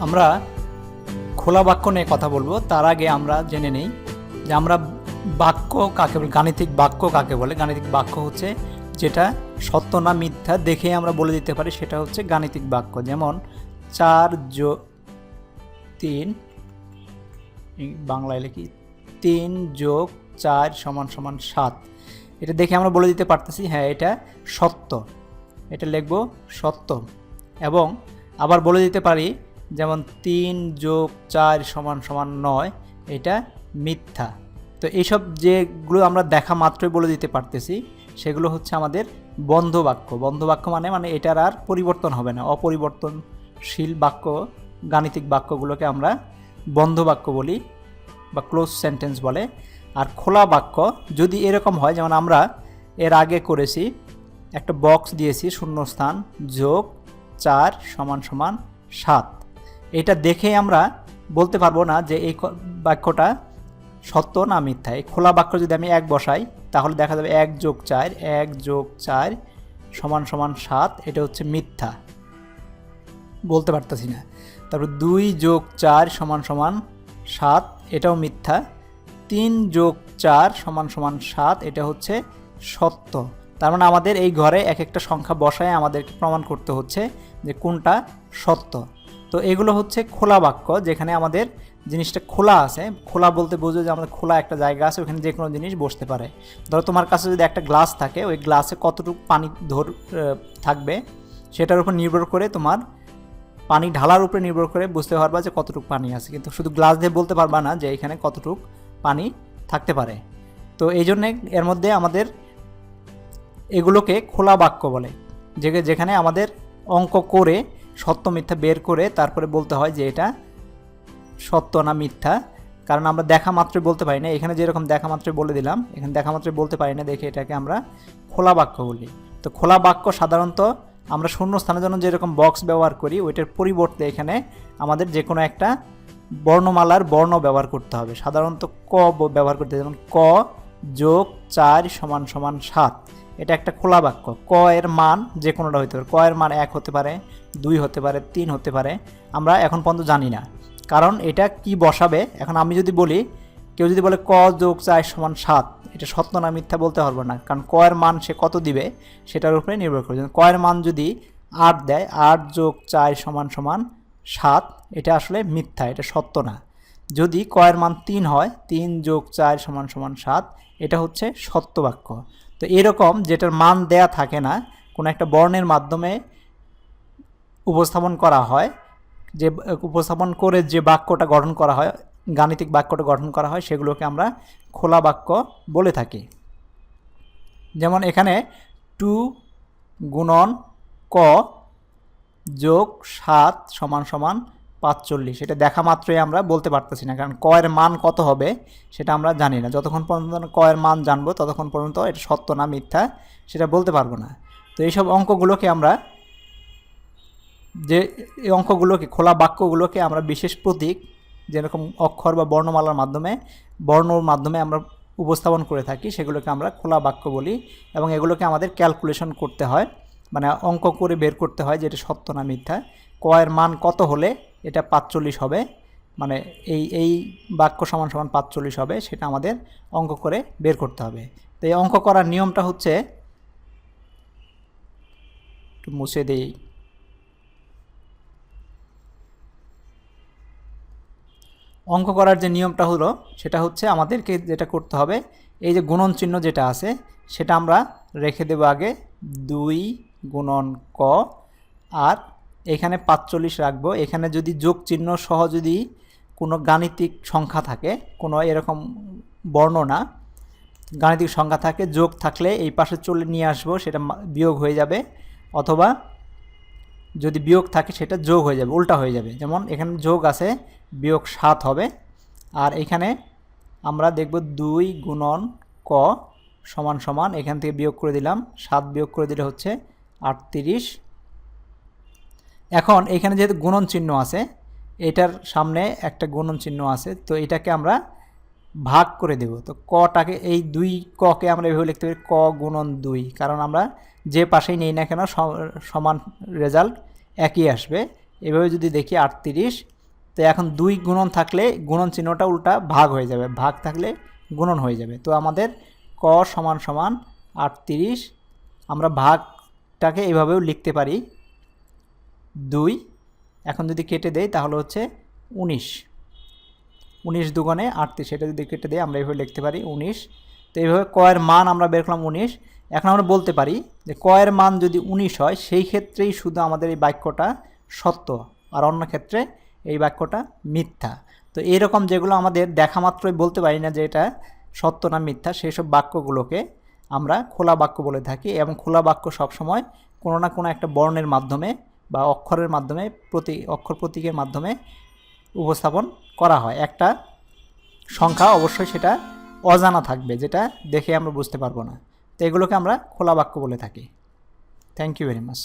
আমরা খোলা বাক্য নিয়ে কথা বলবো। তার আগে আমরা জেনে নেই যে আমরা বাক্য কাকে বলে, গাণিতিক বাক্য কাকে বলে। গাণিতিক বাক্য হচ্ছে যেটা সত্য না মিথ্যা দেখে আমরা বলে দিতে পারি, সেটা হচ্ছে গাণিতিক বাক্য। যেমন 4+3, বাংলায় লিখি 3+4=7, এটা দেখে আমরা বলে দিতে পারতেছি হ্যাঁ এটা সত্য, এটা লিখব সত্য। এবং আবার বলে দিতে পারি যেমন 3+4=9, এটা মিথ্যা। তো এইসব যেগুলো আমরা দেখা মাত্রই বলে দিতে পারতেছি সেগুলো হচ্ছে আমাদের বন্ধ বাক্য। বন্ধ বাক্য মানে এটার আর পরিবর্তন হবে না, অপরিবর্তনশীল বাক্য। গাণিতিক বাক্যগুলোকে আমরা বন্ধ বাক্য বলি বা ক্লোজ সেন্টেন্স বলে। আর খোলা বাক্য যদি এরকম হয়, যেমন আমরা এর আগে করেছি, একটা বক্স দিয়েছি শূন্যস্থান +4=7, এটা দেখে আমরা বলতে পারবো না যে এই বাক্যটা সত্য না মিথ্যা। এই খোলা বাক্য যদি আমি 1 বসাই তাহলে দেখা যাবে 1+4=7, এটা হচ্ছে মিথ্যা, বলতে পারতেছি না। তারপর 2+4=7, এটাও মিথ্যা। 3+4=7, এটা হচ্ছে সত্য। তার মানে আমাদের এই ঘরে এক একটা সংখ্যা বসায় আমাদেরকে প্রমাণ করতে হচ্ছে যে কোনটা সত্য। তো এগুলো হচ্ছে খোলা বাক্য, যেখানে আমাদের জিনিসটা খোলা আছে। খোলা বলতে বোঝো যে আমাদের খোলা একটা জায়গা আছে, ওখানে যে কোনো জিনিস বসতে পারে। ধরো তোমার কাছে যদি একটা গ্লাস থাকে, ওই গ্লাসে কতটুকু পানি থাকবে সেটার উপর নির্ভর করে, তোমার পানি ঢালার উপরে নির্ভর করে বুঝতে পারবা যে কতটুকু পানি আছে, কিন্তু শুধু গ্লাস দিয়ে বলতে পারবা না যে এখানে কতটুকু পানি থাকতে পারে। তো এই জন্যে এর মধ্যে আমাদের এগুলোকে খোলা বাক্য বলে, যেখানে আমাদের অঙ্ক করে সত্য মিথ্যা বের করে তারপরে বলতে হয় যে এটা সত্য না মিথ্যা। কারণ আমরা দেখা মাত্রই বলতে পারি না, এখানে যেরকম দেখা মাত্রই বলে দিলাম, এখানে দেখা মাত্রই বলতে পারি না দেখে এটাকে আমরা খোলা বাক্য বলি। তো খোলা বাক্য সাধারণত আমরা শূন্য স্থানের জন্য যেরকম বক্স ব্যবহার করি, ওইটার পরিবর্তে এখানে আমাদের যে কোনো একটা বর্ণমালার বর্ণ ব্যবহার করতে হবে। সাধারণত ক ব্যবহার করতে হবে, যেমন ক+4=7, এটা একটা খোলা বাক্য। ক এর মান যে কোনোটা হতে পারে, ক এর মান 1 হতে পারে, 2 হতে পারে, 3 হতে পারে, আমরা এখন পর্যন্ত জানি না কারণ এটা কি বসাবে। এখন আমি যদি বলি, কেউ যদি বলে ক+4=7, এটা সত্য না মিথ্যা বলতে পারবো না, কারণ ক এর মান সে কত দিবে সেটার উপরে নির্ভর করে। ক এর মান যদি 8 দেয়, 8+4=7, এটা আসলে মিথ্যা, এটা সত্য না। যদি ক এর মান 3 হয়, 3+4=7, এটা হচ্ছে সত্য বাক্য। তো এরকম যেটার মান দেয়া থাকে না, কোনো একটা বর্ণের মাধ্যমে উপস্থাপন করা হয়, যে উপস্থাপন করে যে বাক্যটা গঠন করা হয়, গাণিতিক বাক্যটা গঠন করা হয়, সেগুলোকে আমরা খোলা বাক্য বলে থাকি। যেমন এখানে 2x ক+7=45, এটা দেখা মাত্রই আমরা বলতে পারতেছি না, কারণ ক এর মান কত হবে সেটা আমরা জানি না। যতক্ষণ পর্যন্ত ক এর মান জানবো ততক্ষণ পর্যন্ত এটা সত্য না মিথ্যা সেটা বলতে পারবো না। তো এইসব অঙ্কগুলোকে আমরা এই অঙ্কগুলোকে, খোলা বাক্যগুলোকে আমরা বিশেষ প্রতীক, যেরকম অক্ষর বা বর্ণমালার মাধ্যমে আমরা উপস্থাপন করে থাকি, সেগুলোকে আমরা খোলা বাক্য বলি। এবং এগুলোকে আমাদের ক্যালকুলেশন করতে হয়, মানে অঙ্ক করে বের করতে হয় যে এটা সত্য না মিথ্যা। ক এর মান কত হলে এটা 45 হবে, মানে এই বাক্য =45 হবে, সেটা আমাদের অঙ্ক করে বের করতে হবে। তো এই অঙ্ক করার নিয়মটা হচ্ছে, একটু মুছে দেই, অঙ্ক করার যে নিয়মটা হলো সেটা হচ্ছে আমাদেরকে যেটা করতে হবে, এই যে গুণন চিহ্ন যেটা আছে সেটা আমরা রেখে দেব আগে, 2 × ক, আর এখানে 45 রাখবো। এখানে যদি যোগ চিহ্ন সহ যদি কোনো গাণিতিক সংখ্যা থাকে, কোনো এরকম বর্ণনা গাণিতিক সংখ্যা থাকে, যোগ থাকলে এই পাশে চলে নিয়ে আসবো, সেটা বিয়োগ হয়ে যাবে, অথবা যদি বিয়োগ থাকে সেটা যোগ হয়ে যাবে, উল্টা হয়ে যাবে। যেমন এখানে যোগ আছে, -7 হবে। আর এখানে আমরা দেখব 2 × ক = এখান থেকে বিয়োগ করে দিলাম, 7 বিয়োগ করে দিলে হচ্ছে 38। এখন এখানে যেহেতু গুণন চিহ্ন আছে, এটার সামনে একটা গুণন চিহ্ন আছে, তো এটাকে আমরা ভাগ করে দেব। তো কটাকে, এই 2 ককে আমরা এভাবে লিখতে পারি ক × 2, কারণ আমরা যে পাশেই নেই না কেন সমান রেজাল্ট একই আসবে। এভাবে যদি দেখি 38, তো এখন 2 গুণন থাকলে গুণন চিহ্নটা উল্টা ভাগ হয়ে যাবে, ভাগ থাকলে গুণন হয়ে যাবে। তো আমাদের ক সমান সমান 38, আমরা ভাগটাকে এভাবেও লিখতে পারি 2। এখন যদি কেটে দেই তাহলে হচ্ছে 19, 19 দুগুণে 38, এটা যদি কেটে দেই আমরা এইভাবে লিখতে পারি 19। তো এইভাবে ক এর মান আমরা বের করলাম 19। এখন আমরা বলতে পারি যে ক এর মান যদি 19 হয় সেই ক্ষেত্রেই শুধু আমাদের এই বাক্যটা সত্য, আর অন্য ক্ষেত্রে এই বাক্যটা মিথ্যা। তো এইরকম যেগুলো আমাদের দেখা মাত্রই বলতে পারি না যে এটা সত্য না মিথ্যা, সেই সব বাক্যগুলোকে আমরা খোলা বাক্য বলে থাকি। এবং খোলা বাক্য সবসময় কোনো না কোনো একটা বর্ণের মাধ্যমে বা অক্ষরের মাধ্যমে অক্ষর প্রতীকের মাধ্যমে উপস্থাপন করা হয়। একটা সংখ্যা অবশ্যই সেটা অজানা থাকবে, যেটা দেখে আমরা বুঝতে পারবো না। তো এগুলোকে আমরা খোলা বাক্য বলে থাকি। Thank you very much.